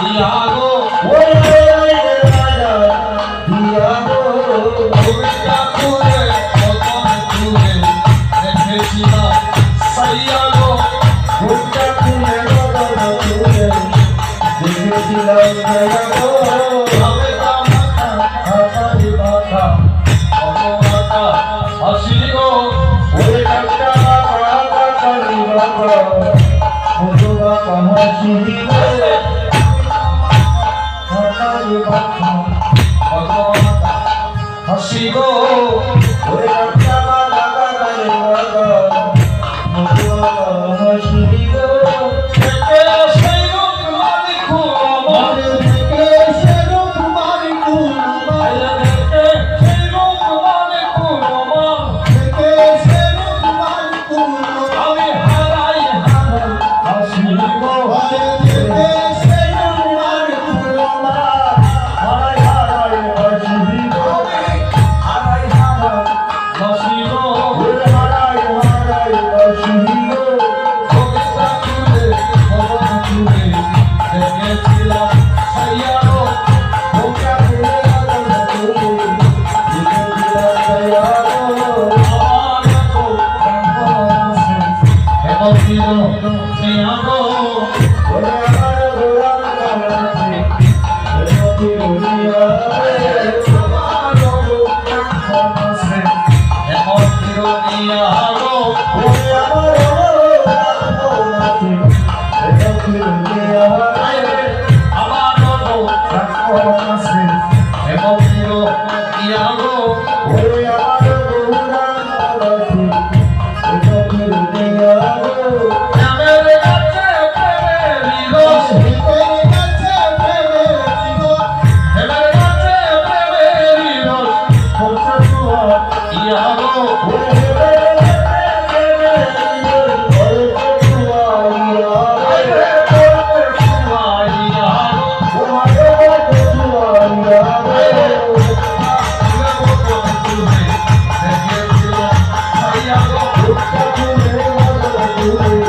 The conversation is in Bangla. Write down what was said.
ইয়াগো ওই রাজা দিয়াগো কবিতা করে কতন তুলে দেখেছিলাম সাইয়াগো ভুট্টা খুলে বদল তুলে দেখেছিলাম দিয়াগো কবিতা মাথা হাসারি মাথা ভগবাতা হাসিগো ওই একটা বাবা কালী বাবা ভগবা হাসি হাসারি মাথা ভগবাতা হাসিগো ওই একটা বাবা কালী বাবা ভগবা হাসি থেকে সেই রূপ মালিকু আমার থেকে সেরূপ মালিকু আমার থেকে সেই রূপ মালিকু আমার থেকে সেরূপ মালিকু আমি হারাই হারাই হাসিব থেকে সেরূপ মালিকু আমার হারাই হারাই হাসিব হারাই হারাই হাসিগো হারাই হারাই হাসিব কবিতা তুলে ভগবান তুলে দেখেছিলাম সাইয়াগো ভোগা ফুলে আলো তুলে দেখেছিলাম দয়ালো আমার গো আছে হেমন্তির নিয়াগো ওরে আমার গোলাম কাছে এমতি দুনিয়া আমার গো আছে হেমন্তির নিয়াগো ওরে আমার গোলাম কাছে এমতি দুনিয়া আমার গো আছে হেমন্তির নিয়াগো ওরে আমার গোলাম কাছে এমতি দুনিয়া আমার কাছে প্রেমের রস ভিতরে কাছে প্রেমে জীবন আমার কাছে প্রেমের রস খোঁজা তুয়া ইয়াগো Thank you.